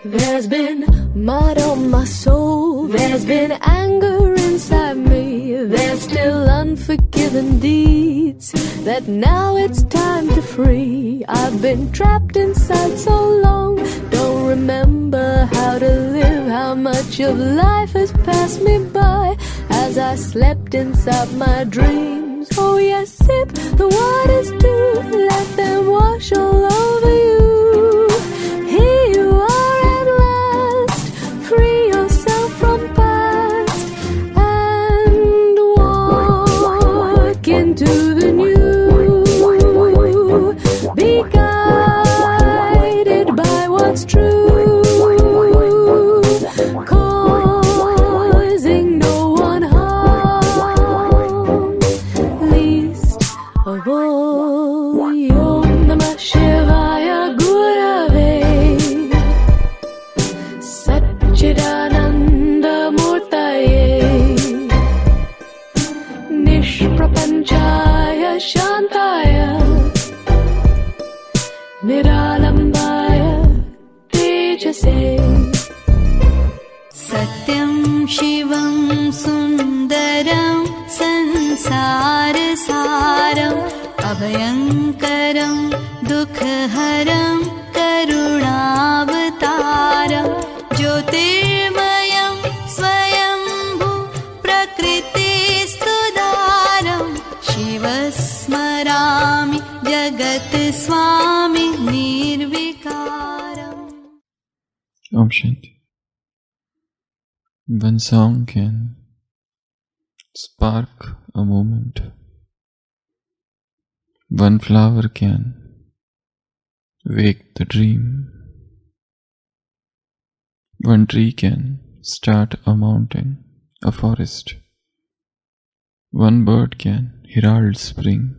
There's been mud on my soul, there's been anger inside me, there's still unforgiven deeds that now it's time to free. I've been trapped inside so long, don't remember how to live, how much of life has passed me by as I slept inside my dreams. Oh yes, sip the waters too, let them wash all over you. Here you are at last, free yourself from past and walk into the new. Be guided by what's true, causing no one harm, least of all. Om Namah Shivaya Gurave Sat-Chit-Ananda Murtaye Nishprapanchaya Shantaya Niralambaya Tejase. Satyam Shivam Sundaram Sansarasaram Abhayankaram Dukhaharam Karunavataram Jyotirmayam Swayambhu Prakritistudaram Shivasmarami Jagat Swami Nirvikaram. Om Shanti. One song can spark a moment. One flower can wake the dream. One tree can start a mountain, a forest. One bird can herald spring.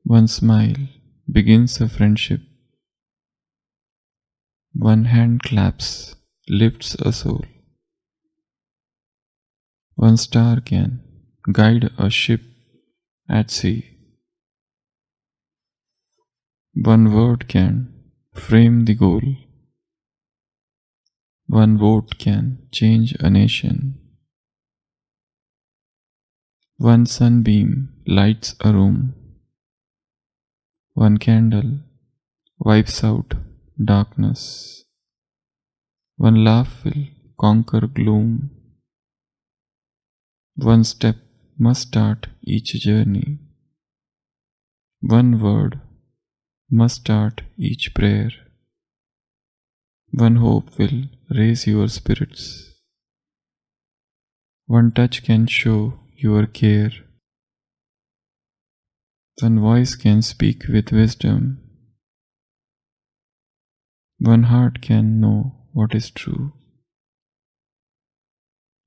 One smile begins a friendship. One hand claps lifts a soul. One star can guide a ship at sea. One word can frame the goal. One vote can change a nation. One sunbeam lights a room. One candle wipes out darkness. One laugh will conquer gloom. One step must start each journey. One word must start each prayer. One hope will raise your spirits. One touch can show your care. One voice can speak with wisdom. One heart can know what is true.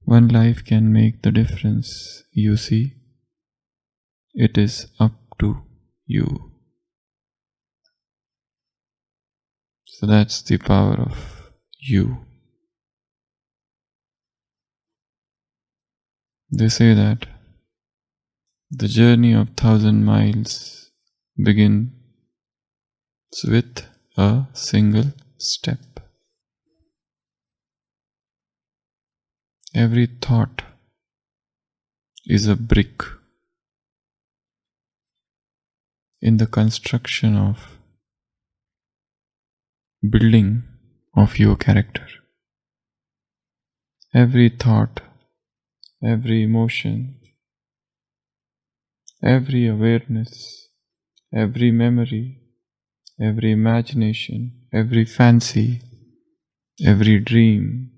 One life can make the difference. You see, it is up to you. So that's the power of you. They say that the journey of 1,000 miles begins with a single step. Every thought is a brick in the construction of building of your character. Every thought, every emotion, every awareness, every memory, every imagination, every fancy, every dream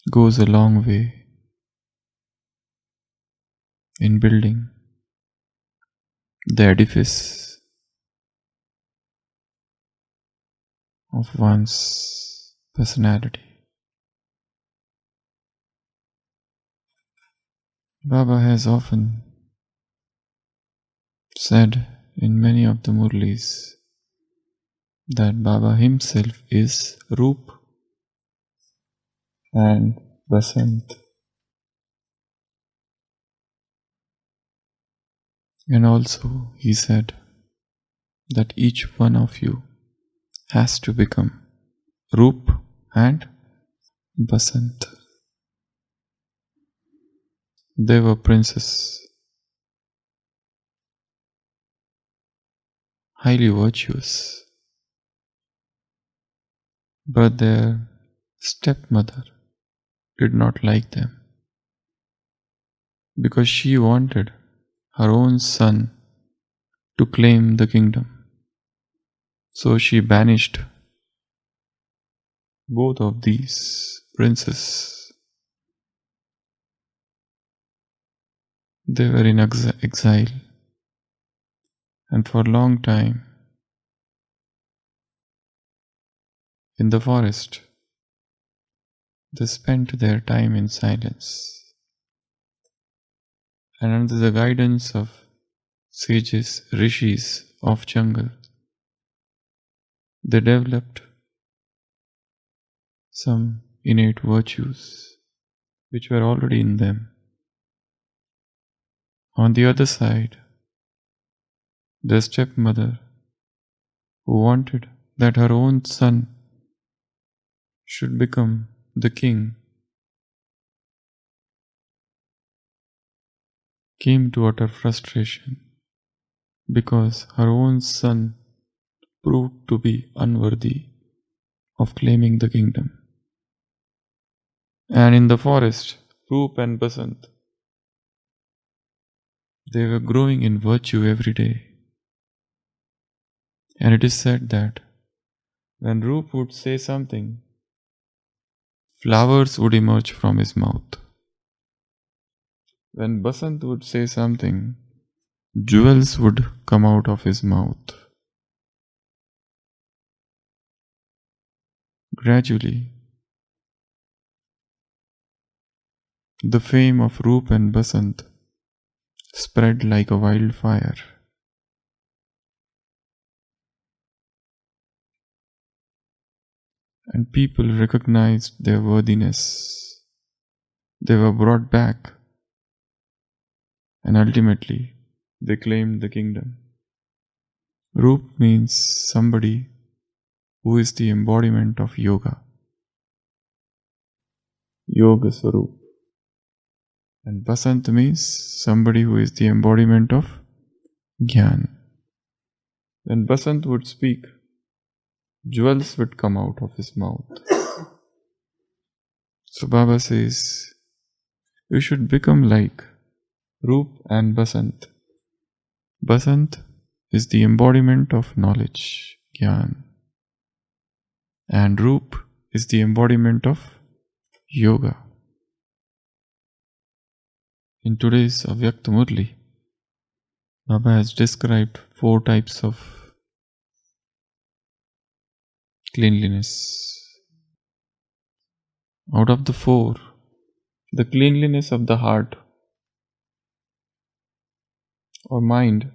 goes a long way in building the edifice of one's personality. Baba has often said in many of the Murlis that Baba himself is Roop and Basant. And also he said that each one of you has to become Roop and Basant. They were princes, highly virtuous, but their stepmother did not like them because she wanted her own son to claim the kingdom. So she banished both of these princes. They were in exile, and for a long time in the forest they spent their time in silence, and under the guidance of sages, rishis of jungle, they developed some innate virtues which were already in them. On the other side, the stepmother, who wanted that her own son should become the king, came to utter frustration because her own son proved to be unworthy of claiming the kingdom. And in the forest, Roop and Basant, they were growing in virtue every day. And it is said that when Roop would say something, flowers would emerge from his mouth. When Basant would say something, jewels would come out of his mouth. Gradually, the fame of Roop and Basant spread like a wildfire. And people recognized their worthiness. They were brought back, and ultimately they claimed the kingdom. Roop means somebody who is the embodiment of yoga. Yoga Swarup. And Basant means somebody who is the embodiment of Gyan. When Basant would speak, jewels would come out of his mouth. So Baba says, you should become like Roop and Basant. Basant is the embodiment of knowledge, Gyan. And Roop is the embodiment of yoga. In today's Avyakta Murli, Baba has described 4 types of cleanliness. Out of the 4, the cleanliness of the heart or mind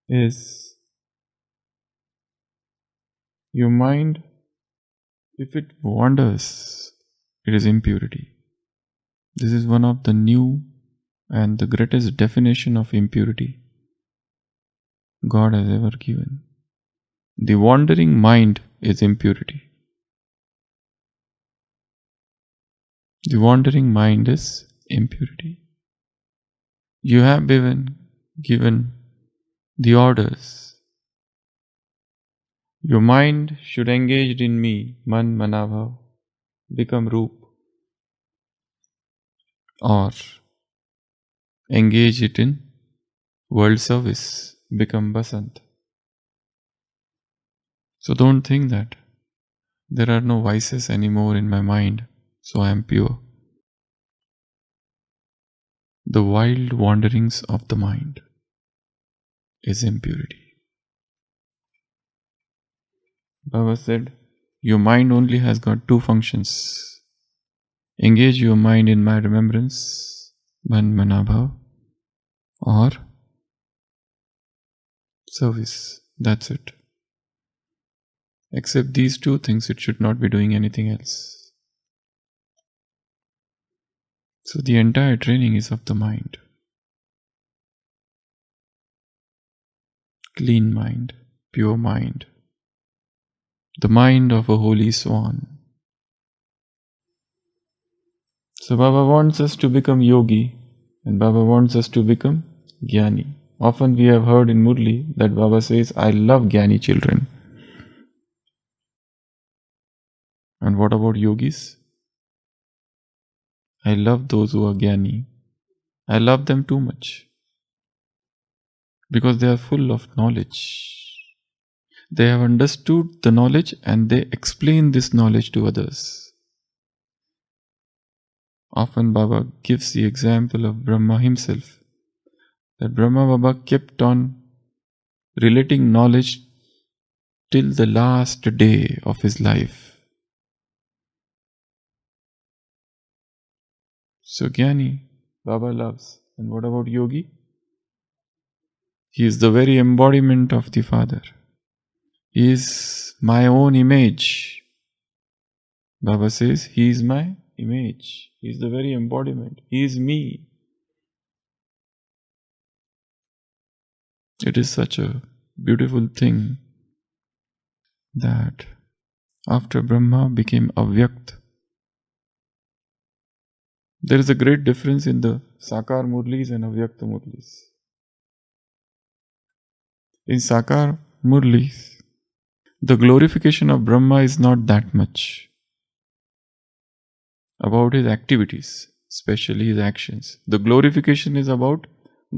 is your mind, if it wanders, it is impurity. This is one of the new and the greatest definition of impurity God has ever given. The wandering mind is impurity. The wandering mind is impurity. You have been given the orders. Your mind should engage in me, man manabhav, become Roop, or engage it in world service, become Basant. So don't think that there are no vices anymore in my mind, so I am pure. The wild wanderings of the mind is impurity. Baba said, your mind only has got 2 functions. Engage your mind in my remembrance, man manabhav, or service. That's it. Except these 2 things, it should not be doing anything else. So the entire training is of the mind. Clean mind, pure mind, the mind of a holy swan. So Baba wants us to become yogi and Baba wants us to become jnani. Often we have heard in Murli that Baba says, I love jnani children. And what about yogis? I love those who are jnani. I love them too much because they are full of knowledge. They have understood the knowledge and they explain this knowledge to others. Often Baba gives the example of Brahma himself, that Brahma Baba kept on relating knowledge till the last day of his life. So Jnani, Baba loves. And what about Yogi? He is the very embodiment of the Father. He is my own image. Baba says, he is my image. He is the very embodiment. He is me. It is such a beautiful thing that after Brahma became Avyakt, there is a great difference in the Sakar Murlis and Avyakta Murlis. In Sakar Murlis, the glorification of Brahma is not that much about his activities, especially his actions. The glorification is about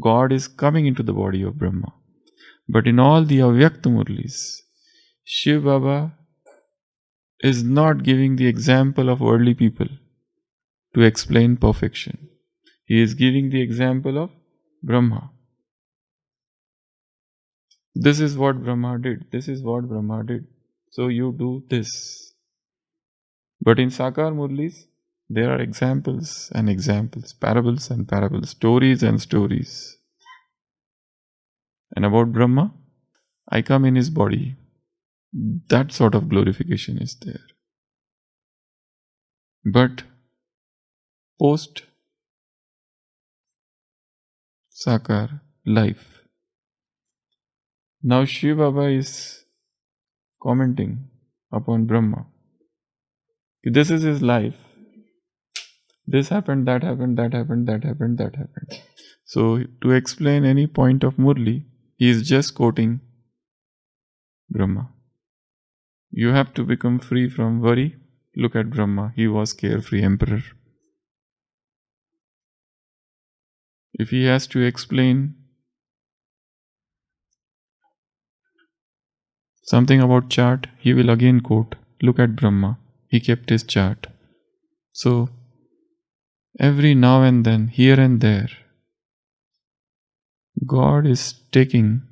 God is coming into the body of Brahma. But in all the Avyakta Murlis, Shiv Baba is not giving the example of worldly people to explain perfection. He is giving the example of Brahma. This is what Brahma did. This is what Brahma did. So you do this. But in Sakar Murlis, there are examples and examples, parables and parables, stories and stories. And about Brahma, I come in his body. That sort of glorification is there. But post Sakar life, now Shiv Baba is commenting upon Brahma. This is his life. This happened, that happened, that happened, that happened, that happened. So to explain any point of Murli, he is just quoting Brahma. You have to become free from worry. Look at Brahma. He was carefree emperor. If he has to explain something about chart, he will again quote, look at Brahma. He kept his chart. So every now and then, here and there, God is taking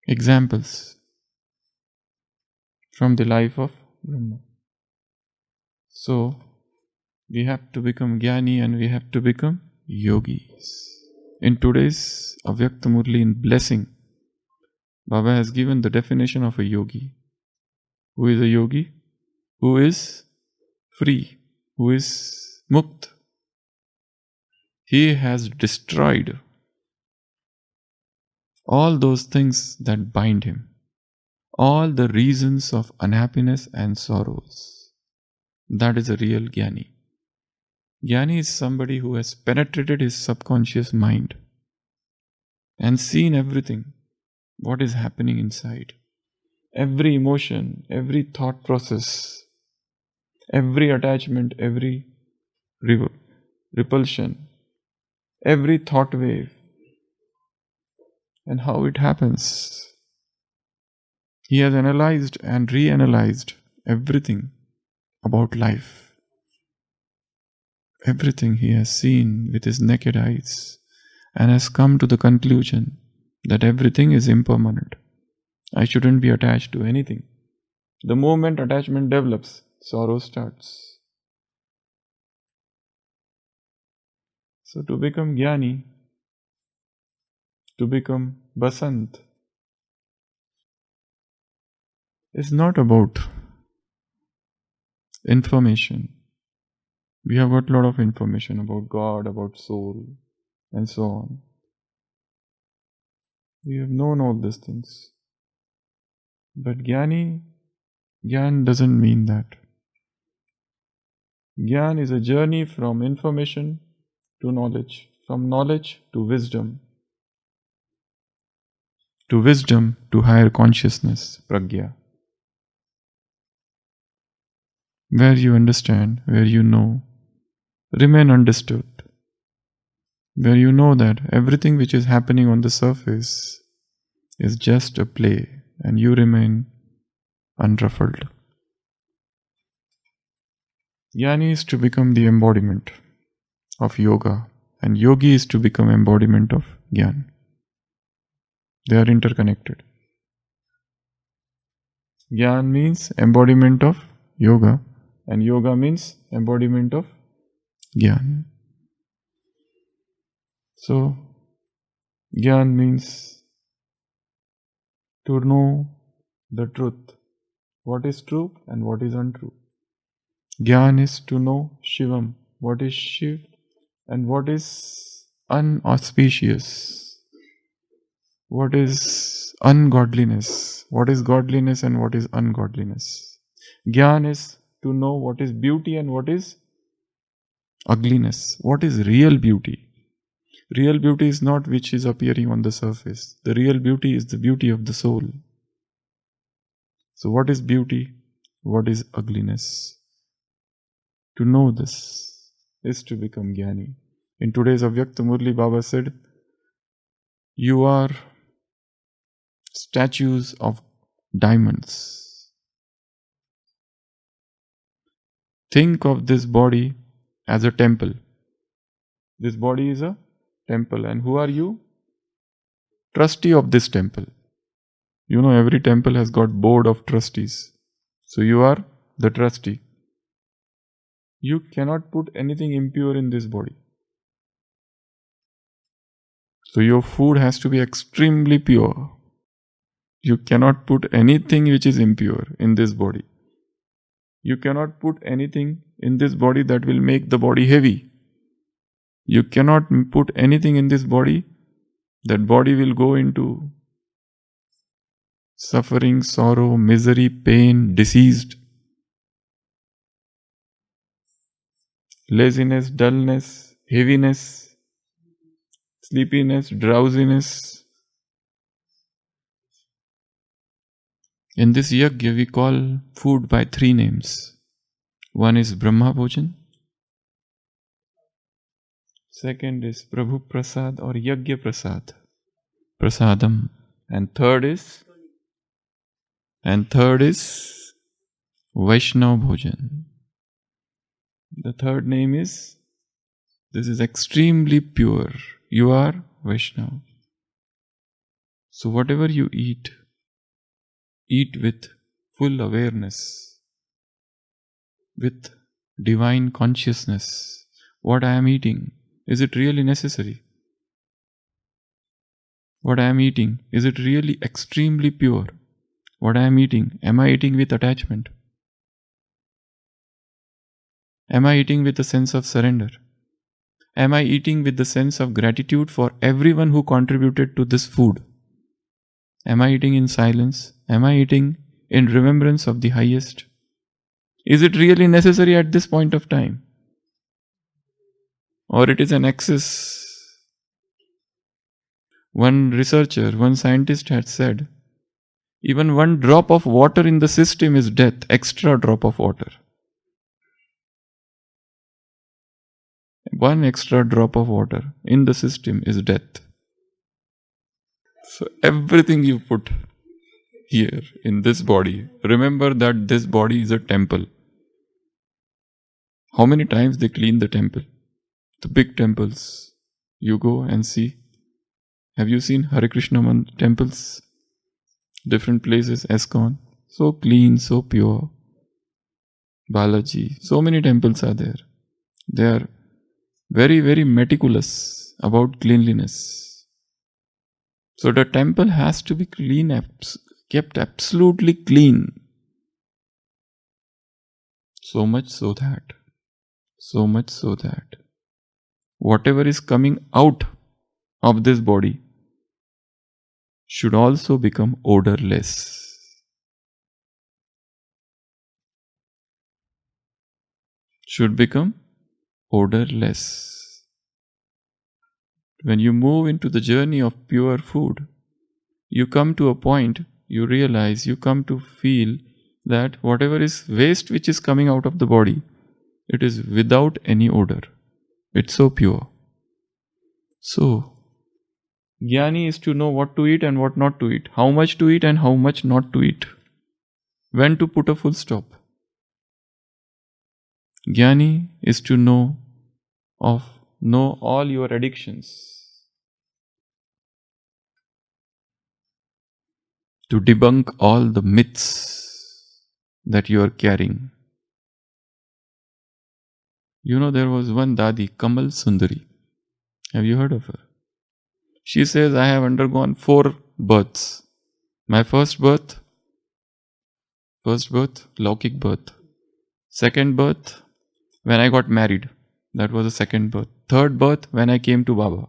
examples from the life of Brahma. So we have to become Jnani and we have to become Yogis. In today's Avyakta Murli in Blessing, Baba has given the definition of a yogi. Who is a yogi? Who is free, who is mukt. He has destroyed all those things that bind him, all the reasons of unhappiness and sorrows. That is a real Jnani. Jnani is somebody who has penetrated his subconscious mind and seen everything, what is happening inside. Every emotion, every thought process, every attachment, every repulsion, every thought wave, and how it happens. He has analyzed and reanalyzed everything about life. Everything he has seen with his naked eyes and has come to the conclusion that everything is impermanent. I shouldn't be attached to anything. The moment attachment develops, sorrow starts. So to become Jnani, to become Basant, is not about information. We have got a lot of information about God, about soul, and so on. We have known all these things. But Gyan doesn't mean that. Gyan is a journey from information to knowledge, from knowledge to wisdom to higher consciousness, pragya. Where you understand, where you know, remain understood. Where you know that everything which is happening on the surface is just a play and you remain unruffled. Jnani is to become the embodiment of yoga and yogi is to become embodiment of Gyan. They are interconnected. Gyan means embodiment of yoga and yoga means embodiment of Gyan. So, Gyan means to know the truth, what is true and what is untrue. Gyan is to know Shivam, what is Shiv and what is unauspicious, what is ungodliness, what is godliness and what is ungodliness. Gyan is to know what is beauty and what is ugliness, what is real beauty. Real beauty is not which is appearing on the surface. The real beauty is the beauty of the soul. So what is beauty? What is ugliness? To know this is to become Jnani. In today's Avyakta Murli, Baba said, you are statues of diamonds. Think of this body as a temple. This body is a temple. And who are you? Trustee of this temple. You know, every temple has got board of trustees. So you are the trustee. You cannot put anything impure in this body. So your food has to be extremely pure. You cannot put anything which is impure in this body. You cannot put anything in this body that will make the body heavy. You cannot put anything in this body, that body will go into suffering, sorrow, misery, pain, diseased, laziness, dullness, heaviness, sleepiness, drowsiness. In this yajna we call food by 3 names. One is Brahma Bhojan. Second is Prabhu Prasad or Yajna Prasad, Prasadam. And third is Vaishnav Bhojan. The third name is, this is extremely pure. You are Vaishnav. So whatever you eat with full awareness, with divine consciousness. What I am eating, is it really necessary? What I am eating, is it really extremely pure? What I am eating, am I eating with attachment? Am I eating with a sense of surrender? Am I eating with the sense of gratitude for everyone who contributed to this food? Am I eating in silence? Am I eating in remembrance of the highest? Is it really necessary at this point of time? Or it is an excess? One researcher, one scientist had said, even 1 drop of water in the system is death, extra drop of water. 1 extra drop of water in the system is death. So everything you put here in this body, remember that this body is a temple. How many times they clean the temple? The big temples. You go and see. Have you seen Hare Krishna temples? Different places, ISKCON. So clean, so pure. Balaji. So many temples are there. They are very, very meticulous about cleanliness. So the temple has to be clean, kept absolutely clean. So much so that whatever is coming out of this body should also become odorless. Should become odorless. When you move into the journey of pure food, you come to a point, you realize, you come to feel that whatever is waste which is coming out of the body, it is without any odor. It's so pure. So, Jnani is to know what to eat and what not to eat, how much to eat and how much not to eat, when to put a full stop. Jnani is to know all your addictions, to debunk all the myths that you are carrying. You know, there was one Dadi, Kamal Sundari. Have you heard of her? She says, I have undergone 4 births. My first birth, Laukik birth. Second birth, when I got married. That was the second birth. Third birth, when I came to Baba.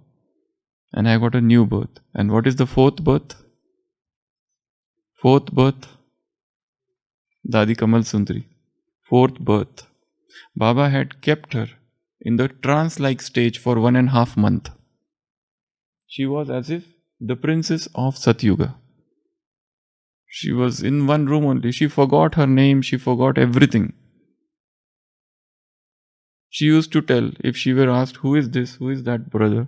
And I got a new birth. And what is the fourth birth? Fourth birth, Dadi Kamal Sundari. Fourth birth. Baba had kept her in the trance-like stage for 1.5 months. She was as if the princess of Satyuga. She was in one room only. She forgot her name, she forgot everything. She used to tell, if she were asked, who is this, who is that brother?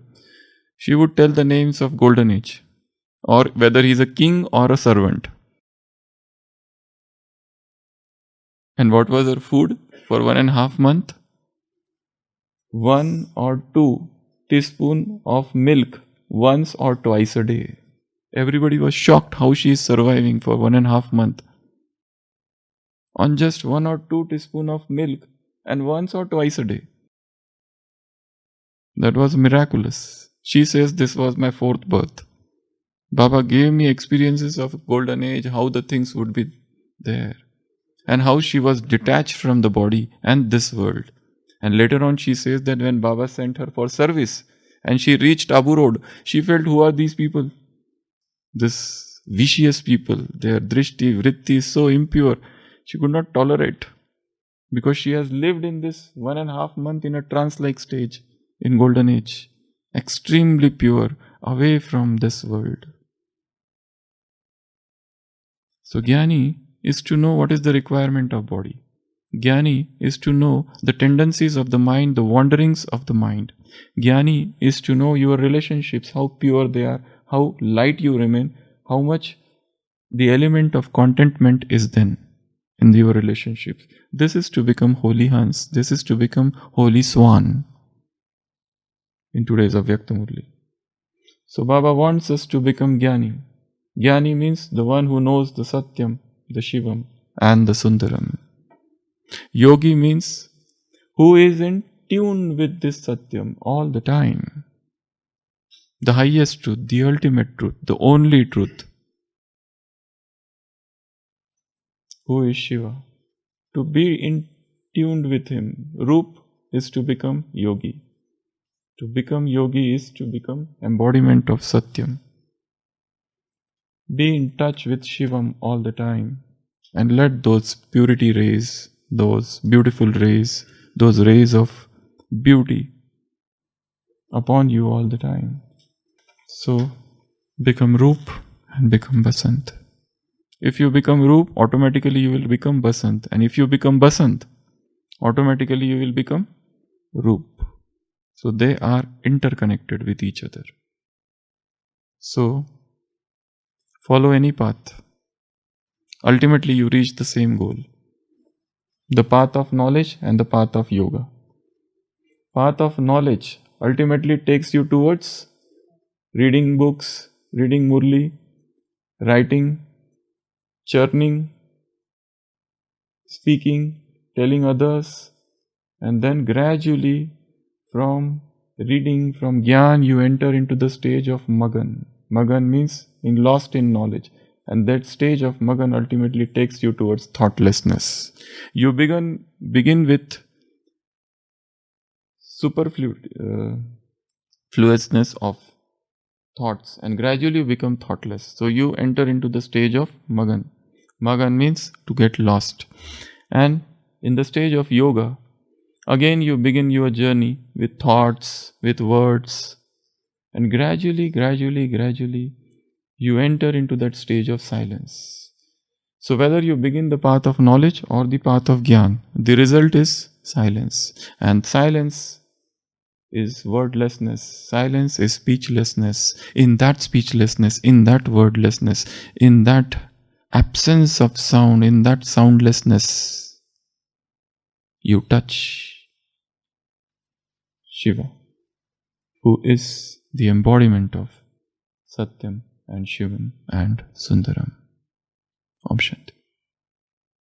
She would tell the names of Golden Age, or whether he is a king or a servant. And what was her food for 1.5 months? 1 or 2 teaspoons of milk once or twice a day. Everybody was shocked how she is surviving for 1.5 months on just 1 or 2 teaspoons of milk and once or twice a day. That was miraculous. She says this was my 4th birth. Baba gave me experiences of golden age, how the things would be there, and how she was detached from the body and this world. And later on she says that when Baba sent her for service and she reached Abu Road, she felt, who are these people? This vicious people, their drishti, vritti is so impure. She could not tolerate, because she has lived in this 1.5 months in a trance-like stage in golden age, extremely pure, away from this world. So Jnani is to know what is the requirement of body. Jnani is to know the tendencies of the mind, the wanderings of the mind. Jnani is to know your relationships, how pure they are, how light you remain, how much the element of contentment is then in your relationships. This is to become holy Hans. This is to become holy Swan in today's Avyakta Murli. So Baba wants us to become Jnani. Jnani means the one who knows the Satyam, the Shivam and the Sundaram. Yogi means who is in tune with this Satyam all the time. The highest truth, the ultimate truth, the only truth. Who is Shiva? To be in tune with him. Roop is to become yogi. To become yogi is to become embodiment of Satyam. Be in touch with Shivam all the time and let those purity rays, those beautiful rays, those rays of beauty upon you all the time. So become Roop and become Basant. If you become Roop, automatically you will become Basant. And if you become Basant, automatically you will become Roop. So they are interconnected with each other. So follow any path. Ultimately you reach the same goal. The path of knowledge and the path of yoga. Path of knowledge ultimately takes you towards reading books, reading Murli, writing, churning, speaking, telling others, and then gradually from reading, from Gyan, you enter into the stage of Magan. Magan means lost in knowledge. And that stage of Magan ultimately takes you towards thoughtlessness. You begin with superfluousness of thoughts, and gradually you become thoughtless. So you enter into the stage of Magan. Magan means to get lost. And in the stage of yoga, again you begin your journey with thoughts, with words, and gradually you enter into that stage of silence. So whether you begin the path of knowledge or the path of Gyan, the result is silence. And silence is wordlessness. Silence is speechlessness. In that speechlessness, in that wordlessness, in that absence of sound, in that soundlessness, you touch Shiva, who is the embodiment of Satyam and Shivam and Sundaram. Om Shanti.